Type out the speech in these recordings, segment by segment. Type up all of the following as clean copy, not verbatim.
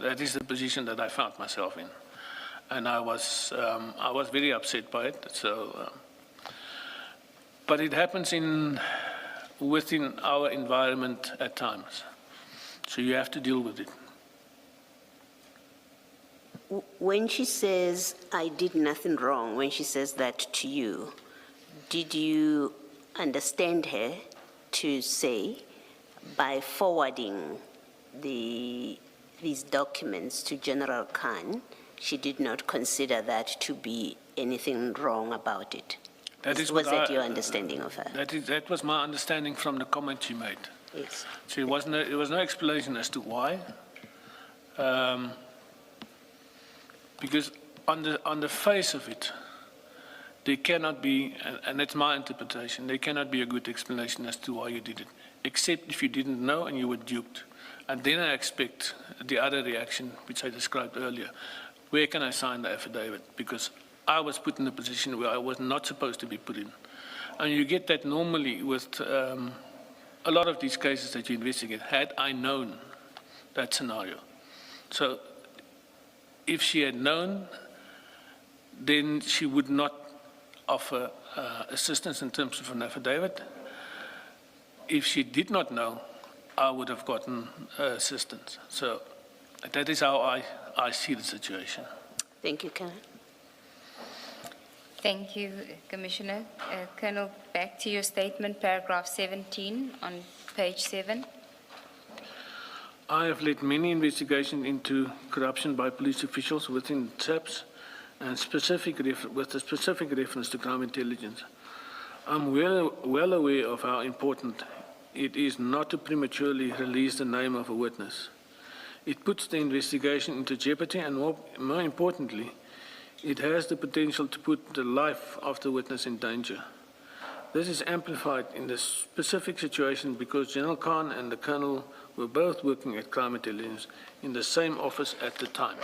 that is the position that I found myself in, and I was very upset by it. So, but it happens within our environment at times, so you have to deal with it. When she says, I did nothing wrong, when she says that to you, did you understand her to say, by forwarding these documents to General Khan, she did not consider that to be anything wrong about it? Was that your understanding of her? That was my understanding from the comment she made. Yes. So there was no explanation as to why. Because on the face of it, there cannot be, and that's my interpretation, there cannot be a good explanation as to why you did it, except if you didn't know and you were duped. And then I expect the other reaction, which I described earlier. Where can I sign the affidavit? Because I was put in a position where I was not supposed to be put in. And you get that normally with a lot of these cases that you investigate, had I known that scenario. So if she had known, then she would not offer assistance in terms of an affidavit. If she did not know, I would have gotten assistance. So that is how I see the situation. Thank you, Colonel. Thank you, Commissioner. Colonel, back to your statement, paragraph 17 on page 7. I have led many investigations into corruption by police officials within SAPS, and with a specific reference to crime intelligence. I'm well aware of how important it is not to prematurely release the name of a witness. It puts the investigation into jeopardy, and more importantly, it has the potential to put the life of the witness in danger. This is amplified in this specific situation because General Khan and the Colonel were both working at crime intelligence in the same office at the time.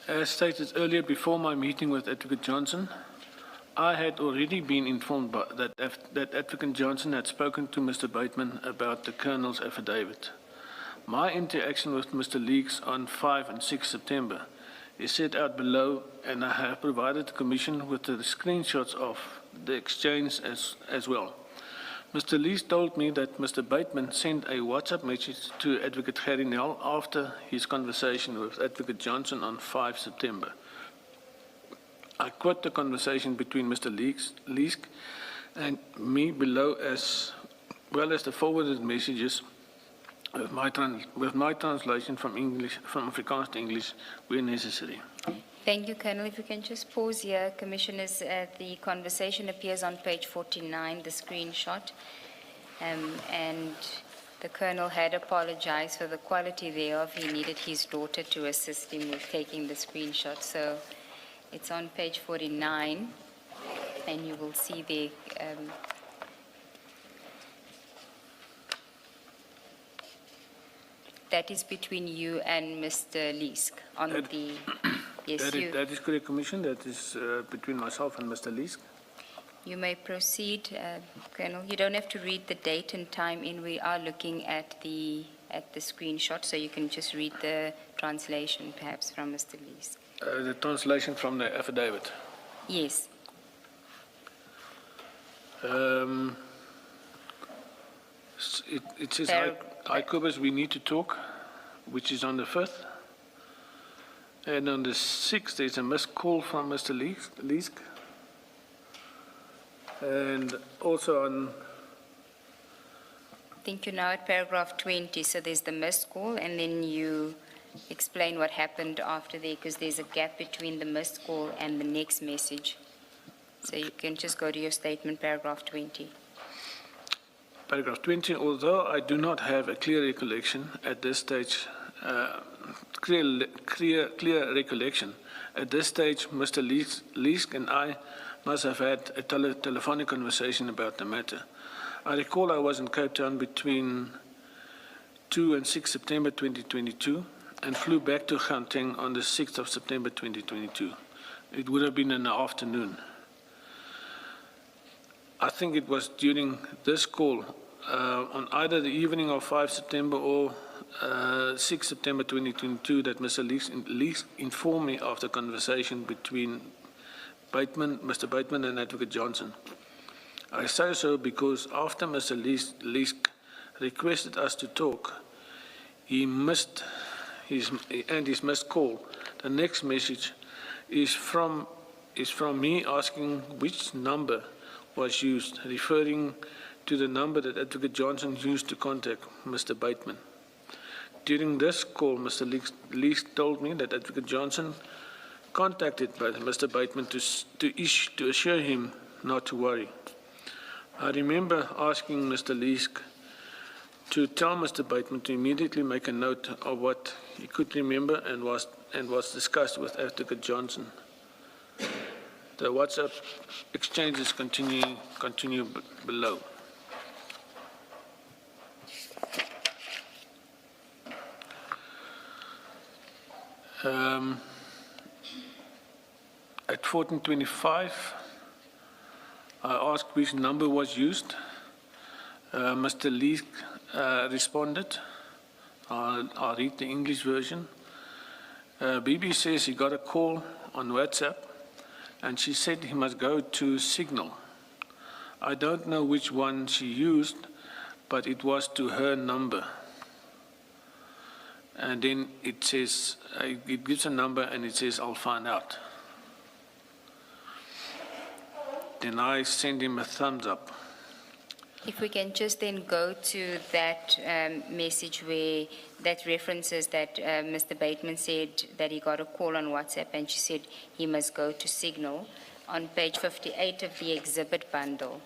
As stated earlier, before my meeting with Advocate Johnson, I had already been informed that Advocate Johnson had spoken to Mr. Bateman about the Colonel's affidavit. My interaction with Mr. Leeks on 5 and 6 September is set out below, and I have provided the Commission with the screenshots of the exchange as well. Mr. Leeks told me that Mr. Bateman sent a WhatsApp message to Advocate Gerinel after his conversation with Advocate Johnson on 5 September. I quote the conversation between Mr. Leeks and me below, as well as the forwarded messages with my translation from Afrikaans to English where necessary. Thank you, Colonel. If you can just pause here, Commissioners, the conversation appears on page 49, the screenshot, and the Colonel had apologized for the quality thereof. He needed his daughter to assist him with taking the screenshot. So it's on page 49, and you will see the that is between you and Mr. Leesk on the... Yes, that is correct, Commissioner. That is between myself and Mr. Leesk. You may proceed, Colonel. You don't have to read the date and time in. We are looking at the screenshot, so you can just read the translation, perhaps, from Mr. Leesk. The translation from the affidavit? Yes. It says, Icobus, we need to talk, which is on the 5th. And on the 6th, there's a missed call from Mr. Leesk. And also on... I think you're now at paragraph 20, so there's the missed call, and then you explain what happened after there, because there's a gap between the missed call and the next message. So you can just go to your statement, paragraph 20. Paragraph 20, although I do not have a clear recollection at this stage, clear recollection. At this stage, Mr. Leesk and I must have had a telephonic conversation about the matter. I recall I was in Cape Town between 2 and 6 September 2022 and flew back to Gauteng on the 6th of September 2022. It would have been in the afternoon. I think it was during this call, on either the evening of 5 September or 6 September 2022, that Mr. Leeks informed me of the conversation between Mr. Bateman and Advocate Johnson. I say so because after Mr. Leeks requested us to talk, he missed his missed call. The next message is from me asking which number was used, referring to the number that Advocate Johnson used to contact Mr. Bateman. During this call, Mr. Leeks told me that Advocate Johnson contacted Mr. Bateman to assure him not to worry. I remember asking Mr. Leeks to tell Mr. Bateman to immediately make a note of what he could remember and was discussed with Advocate Johnson. The WhatsApp exchanges continue below. At 14:25, I asked which number was used. Mr. Lee responded. I'll read the English version. Bibi says he got a call on WhatsApp, and she said he must go to Signal. I don't know which one she used, but it was to her number. And then it says, it gives a number and it says, I'll find out. Then I send him a thumbs up. If we can just then go to that message where that references that Mr. Bateman said that he got a call on WhatsApp and she said he must go to Signal on page 58 of the exhibit bundle.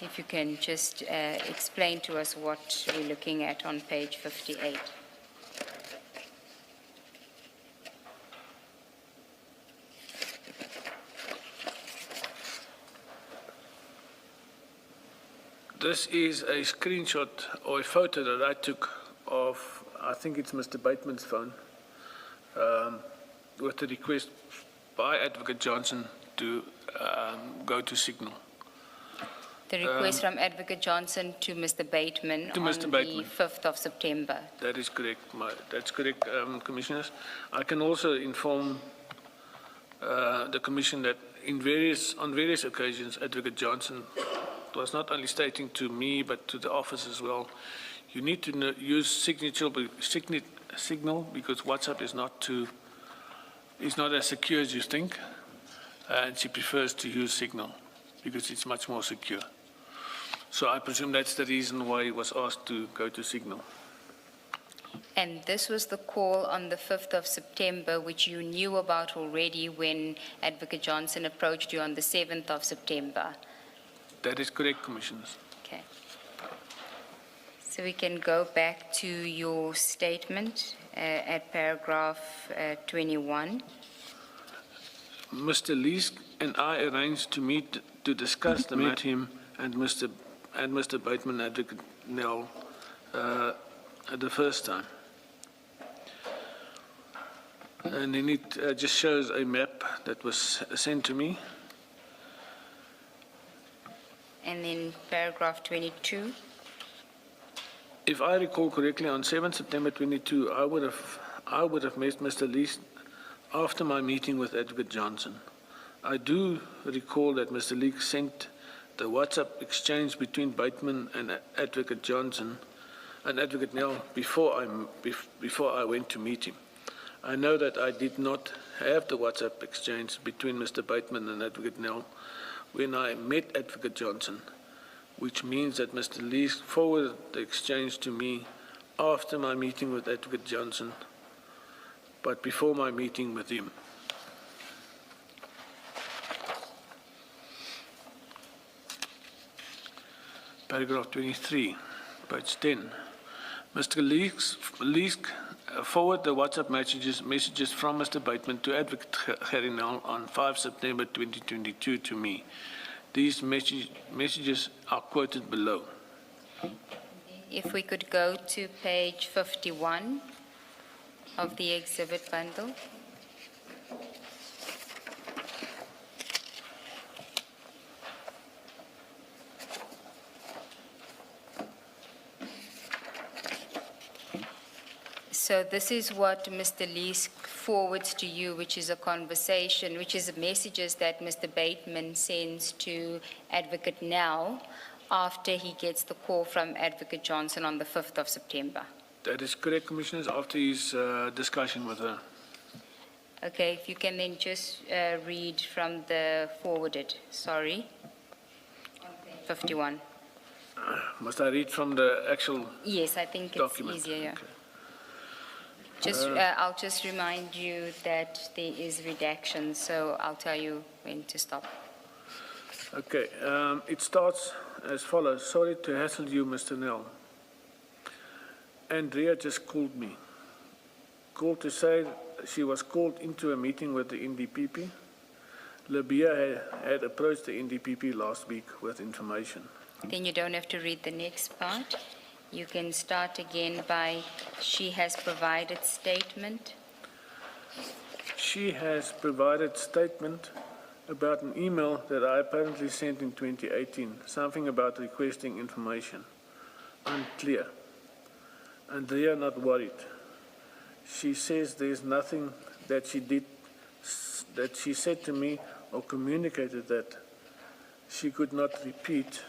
If you can just explain to us what we're looking at on page 58. This is a screenshot or a photo that I took of, I think it's Mr. Bateman's phone, with the request by Advocate Johnson to go to Signal. The request from Advocate Johnson to Mr. Bateman on the 5th of September. That is correct. That's correct, Commissioners. I can also inform the Commission that on various occasions, Advocate Johnson was not only stating to me but to the office as well, you need to use Signal because WhatsApp is not as secure as you think, and she prefers to use Signal because it's much more secure. So I presume that's the reason why he was asked to go to Signal. And this was the call on the 5th of September, which you knew about already when Advocate Johnson approached you on the 7th of September. That is correct, Commissioners. Okay. So we can go back to your statement at paragraph 21. Mr. Lees and I arranged to meet to discuss the matter him and Mr. Bateman, Advocate Nell, the first time. And then it just shows a map that was sent to me. And then paragraph 22. If I recall correctly, on 7 September 22, I would have met Mr. Lees after my meeting with Advocate Johnson. I do recall that Mr. Lees sent the WhatsApp exchange between Bateman and Advocate Johnson and Advocate Nell before I went to meet him. I know that I did not have the WhatsApp exchange between Mr. Bateman and Advocate Nell when I met Advocate Johnson, which means that Mr. Lees forwarded the exchange to me after my meeting with Advocate Johnson, but before my meeting with him. Paragraph 23, page 10. Mr. Lees forwarded the WhatsApp messages from Mr. Bateman to Advocate Gerinel on 5 September 2022 to me. These messages are quoted below. If we could go to page 51 of the exhibit bundle. So this is what Mr. Lees forwards to you, which is a conversation, which is messages that Mr. Bateman sends to Advocate Nell after he gets the call from Advocate Johnson on the 5th of September. That is correct, Commissioners, after his discussion with her. Okay, if you can then just read from the forwarded, sorry. 51. Must I read from the actual Yes, I think it's document? easier, yeah. Okay. Just, I'll just remind you that there is redaction, so I'll tell you when to stop. Okay, it starts as follows. Sorry to hassle you, Mr. Nell. Andrea just called me. Called to say she was called into a meeting with the NDPP. Libya had approached the NDPP last week with information. Then you don't have to read the next part. You can start again by, she has provided statement. She has provided statement about an email that I apparently sent in 2018, something about requesting information. Unclear. Andrea not worried. She says there's nothing that she did, that she said to me or communicated that she could not repeat.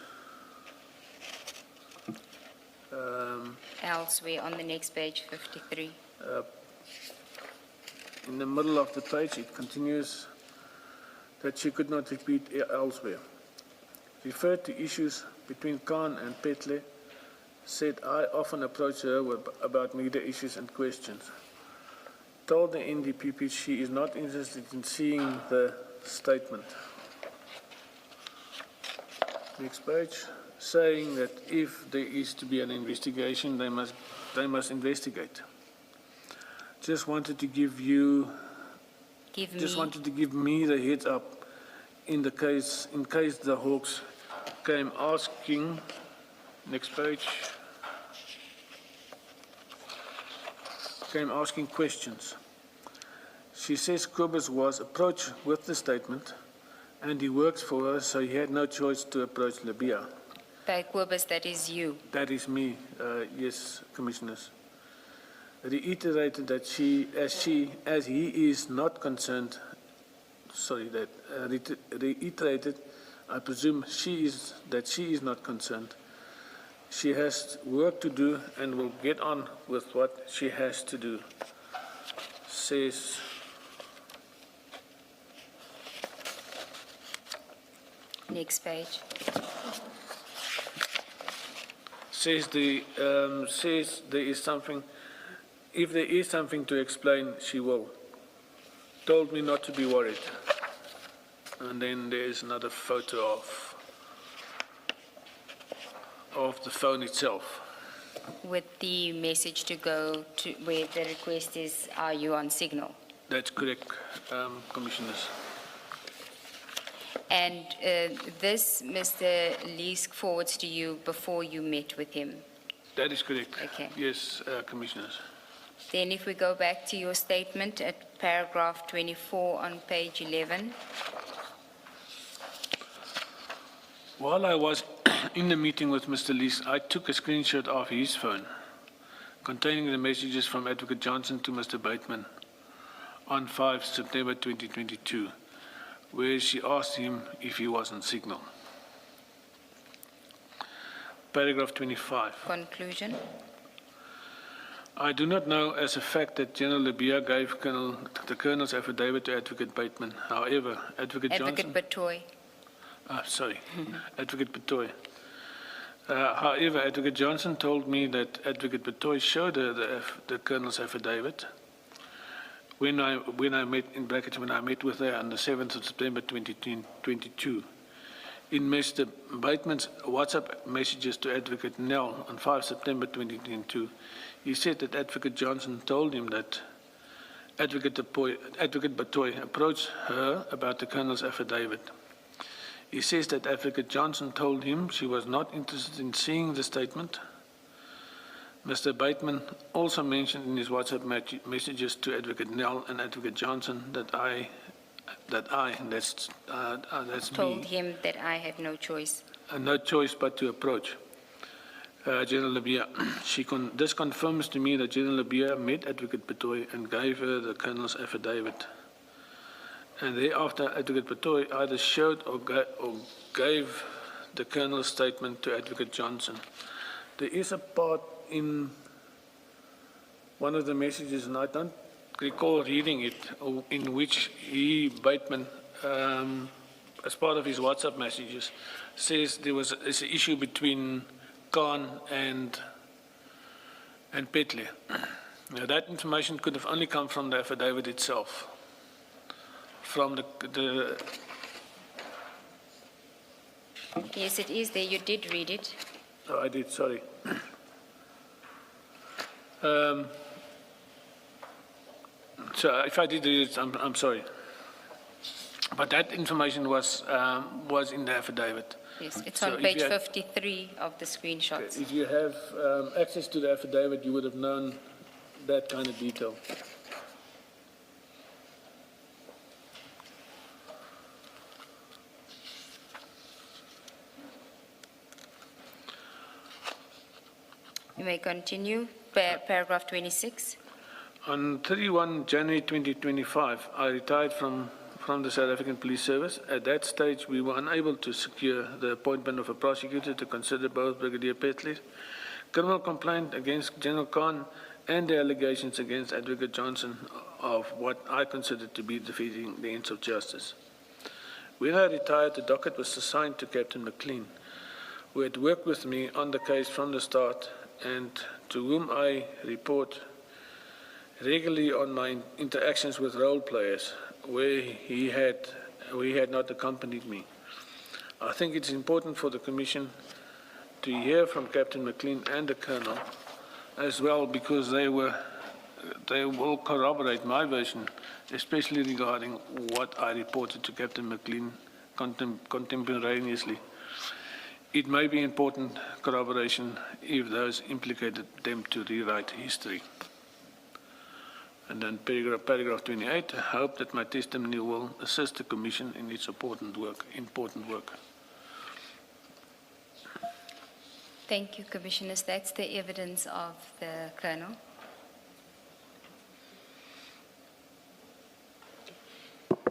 Elsewhere on the next page, 53. In the middle of the page, it continues that she could not repeat elsewhere. Referred to issues between Khan and Petle, said I often approach her about media issues and questions. Told the NDPP she is not interested in seeing the statement. Next page, saying that if there is to be an investigation, they must investigate. Just wanted to give you, wanted to give me the heads up in case the Hawks came asking. Next page. Came asking questions. She says Kobus was approached with the statement and he works for her, so he had no choice to approach Libya. By Kobus, that is you. That is me, yes, Commissioners. Reiterated that as he is not concerned, reiterated, I presume she is not concerned. She has work to do and will get on with what she has to do. Says, Next page. says there is something, if there is something to explain, she will. Told me not to be worried. And then there's another photo of the phone itself. With the message to go to where the request is, are you on signal? That's correct, Commissioners. And this, Mr. Lees forwards to you before you met with him. That is correct. Okay. Yes, Commissioners. Then if we go back to your statement at paragraph 24 on page 11. While I was in the meeting with Mr. Lees, I took a screenshot of his phone containing the messages from Advocate Johnson to Mr. Bateman on 5 September 2022, where she asked him if he was on signal. Paragraph 25. Conclusion. I do not know as a fact that General Libya gave the Colonel's affidavit to Advocate Bateman. However, Advocate Johnson... Batoy. Advocate Batoy. However, Advocate Johnson told me that Advocate Batoy showed her the Colonel's affidavit when I met, in brackets, when I met with her on the 7th of September 2022. In Mr. Bateman's WhatsApp messages to Advocate Nell on 5 September 2022, he said that Advocate Johnson told him that Advocate Batoy approached her about the Colonel's affidavit. He says that Advocate Johnson told him she was not interested in seeing the statement. Mr. Bateman also mentioned in his WhatsApp messages to Advocate Nell and Advocate Johnson that's Told me, him that I had no choice. no choice but to approach. General Labia. This confirms to me that General Labia met Advocate Petoy and gave her the Colonel's affidavit. And thereafter, Advocate Petoy either showed or gave the Colonel's statement to Advocate Johnson. There is a part in one of the messages, and I don't recall reading it, in which Bateman, as part of his WhatsApp messages, says there's an issue between Khan and Petley. Now, that information could have only come from the affidavit itself, from the Yes, it is there. You did read it. Oh, I did, sorry. So if I did read it, I'm sorry. But that information was in the affidavit. Yes, it's So on if page you had- 53 of the screenshots. If you have access to the affidavit, you would have known that kind of detail. You may continue. Paragraph 26. On 31 January 2025, I retired from the South African Police Service. At that stage, we were unable to secure the appointment of a prosecutor to consider both Brigadier Petley's criminal complaint against General Khan and the allegations against Advocate Johnson of what I considered to be defeating the ends of justice. When I retired, the docket was assigned to Captain McLean, who had worked with me on the case from the start and to whom I report regularly on my interactions with role players where he had not accompanied me. I think it's important for the Commission to hear from Captain McLean and the Colonel as well, because they will corroborate my version, especially regarding what I reported to Captain McLean contemporaneously. It may be important corroboration if those implicated them to rewrite history. And then paragraph 28, I hope that my testimony will assist the Commission in its important work. Thank you, Commissioners. That's the evidence of the Colonel.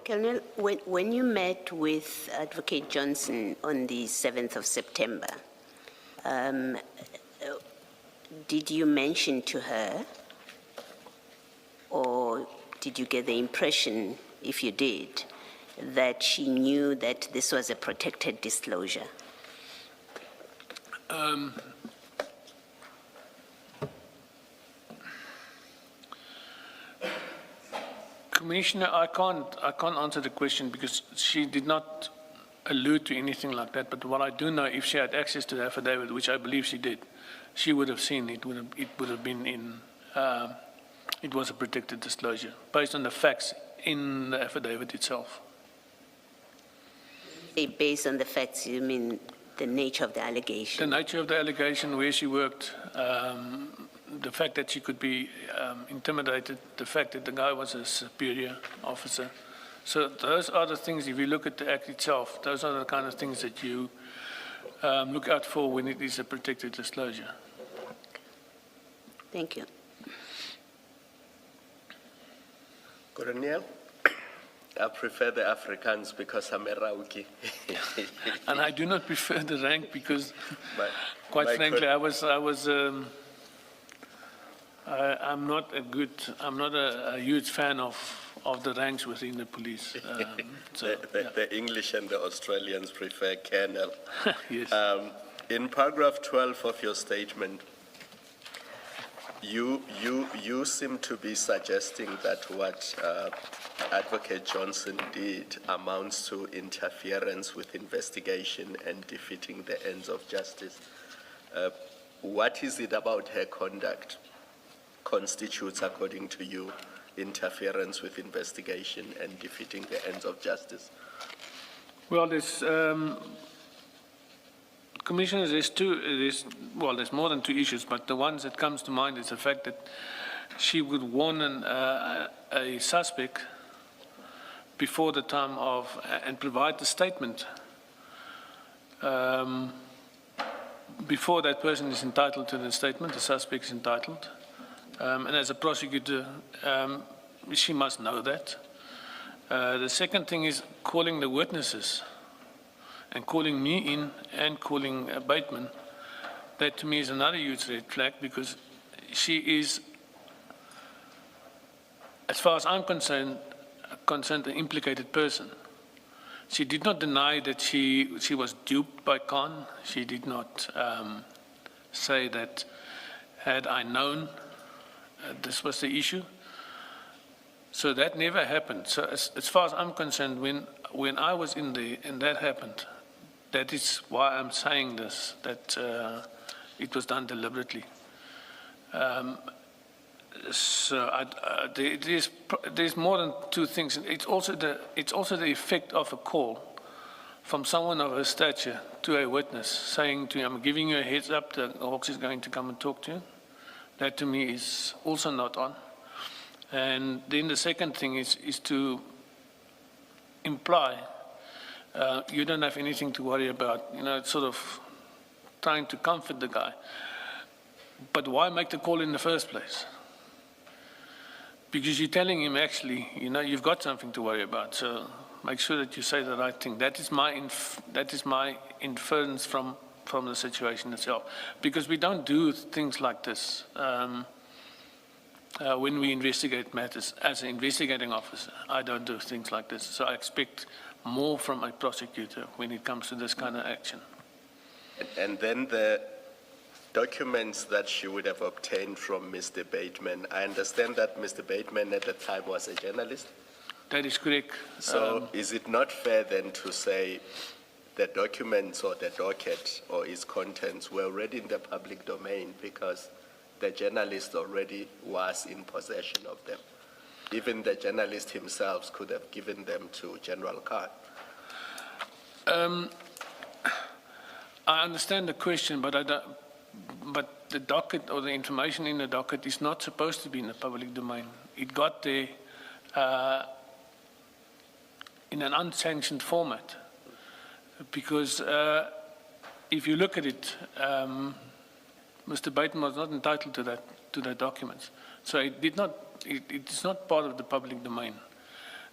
Colonel, when you met with Advocate Johnson on the 7th of September, did you mention to her, or did you get the impression, if you did, that she knew that this was a protected disclosure? Commissioner, I can't answer the question because she did not allude to anything like that. But what I do know, if she had access to the affidavit, which I believe she did, she would have seen it. It would have been in. It was a protected disclosure based on the facts in the affidavit itself. Based on the facts, you mean the nature of the The allegation? nature of the allegation, where she worked, the fact that she could be intimidated, the fact that the guy was a superior officer. So those are the things, if you look at the act itself, those are the kind of things that you look out for when it is a protected disclosure. Thank you. Colonel, I prefer the Afrikaans because I'm a Rauki. And I do not prefer the rank because, quite my frankly, I'm not a huge fan of the ranks within the police. The English and the Australians prefer Colonel. Yes. In paragraph 12 of your statement, you seem to be suggesting that what Advocate Johnson did amounts to interference with investigation and defeating the ends of justice. What is it about her conduct constitutes, according to you, interference with investigation and defeating the ends of justice? Well, there's Commissioners, there's more than two issues, but the ones that comes to mind is the fact that she would warn a suspect before the time of, and provide the statement before that person is entitled to the statement, the suspect is entitled. And as a prosecutor, she must know that. The second thing is calling the witnesses and calling me in and calling Bateman. That to me is another huge red flag, because she is, as far as I'm concerned, an implicated person. She did not deny that she was duped by Khan. She did not say that had I known this was the issue. So that never happened. So as far as I'm concerned, when I was in there and that happened, that is why I'm saying this, that it was done deliberately. There's more than two things. It's also the effect of a call from someone of her stature to a witness, saying to him, "I'm giving you a heads up, the Hawks is going to come and talk to you." That to me is also not on. And then the second thing is to imply you don't have anything to worry about. You know, it's sort of trying to comfort the guy. But why make the call in the first place? Because you're telling him, actually, you know, you've got something to worry about. So make sure that you say the right thing. That is my inference from the situation itself. Because we don't do things like this when we investigate matters. As an investigating officer, I don't do things like this. So I expect more from a prosecutor when it comes to this kind of action. And then the documents that she would have obtained from Mr. Bateman, I understand that Mr. Bateman at the time was a journalist. That is correct. So is it not fair then to say the documents or the docket or its contents were already in the public domain because the journalist already was in possession of them? Even the journalist himself could have given them to General Khan. I understand the question, but but the docket or the information in the docket is not supposed to be in the public domain. It got there in an unsanctioned format, because if you look at it, Mr. Bateman was not entitled to that documents. So it is not part of the public domain.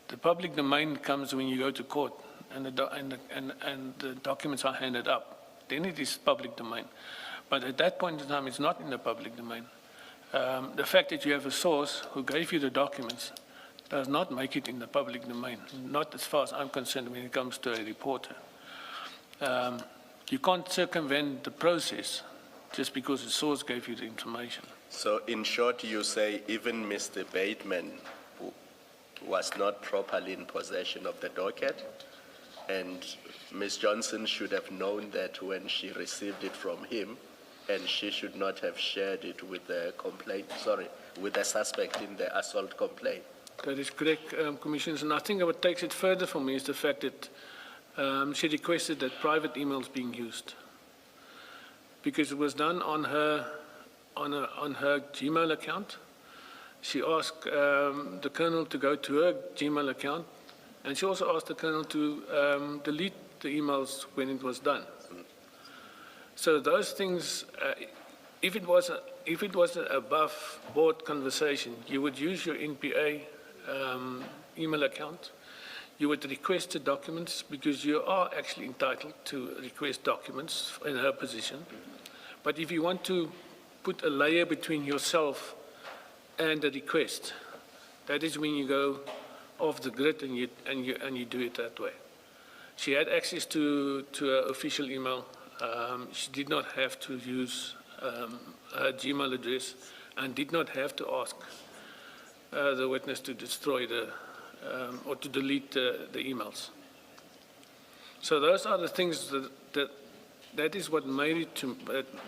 The public domain comes when you go to court and the documents are handed up. Then it is public domain. But at that point in time, it's not in the public domain. The fact that you have a source who gave you the documents does not make it in the public domain, not as far as I'm concerned when it comes to a reporter. You can't circumvent the process just because the source gave you the information. So in short, you say even Mr. Bateman was not properly in possession of the docket, and Ms. Johnson should have known that when she received it from him, and she should not have shared it with the with the suspect in the assault complaint. That is correct, Commissioners. And I think what takes it further for me is the fact that she requested that private emails being used, because it was done on her Gmail account. She asked the Colonel to go to her Gmail account, and she also asked the Colonel to delete the emails when it was done. So those things, if it was an above board conversation, you would use your NPA email account. You would request the documents, because you are actually entitled to request documents in her position. But if you want to put a layer between yourself and the request, that is when you go off the grid and you do it that way. She had access to her official email. She did not have to use her Gmail address and did not have to ask the witness to destroy or to delete the emails. So those are the things that is what made it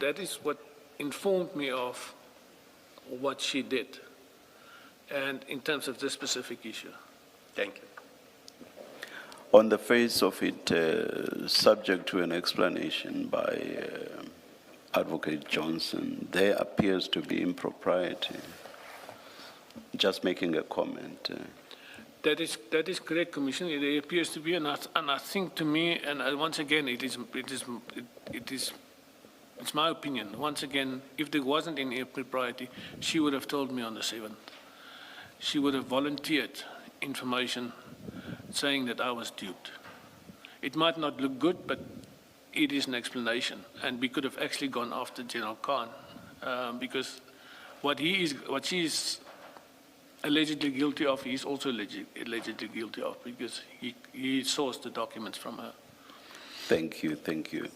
that is what informed me of what she did, and in terms of this specific issue. Thank you. On the face of it, subject to an explanation by Advocate Johnson, there appears to be impropriety. Just making a comment. That is correct, Commissioner. There appears to be, and I think to me, and once again, it is It's my opinion. Once again, if there wasn't any impropriety, she would have told me on the 7th. She would have volunteered information saying that I was duped. It might not look good, but it is an explanation. And we could have actually gone after General Khan, because what she is allegedly guilty of, he's also allegedly guilty of, because he sourced the documents from her. Thank you, thank you.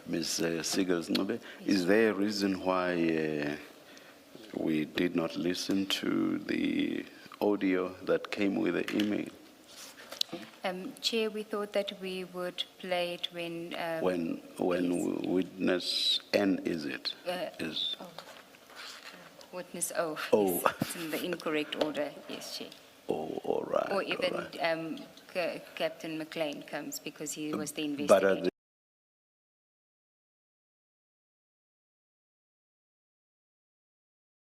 Ms. Sigels-Ncube, is there a reason why we did not listen to the audio that came with the email Chair, we thought that we would play it when... when witness N, is it? Is Witness O. O. Yes, it's in the incorrect order, yes, Chair. oh, all right. Or all even right. Captain McLean comes because he was the But investigator.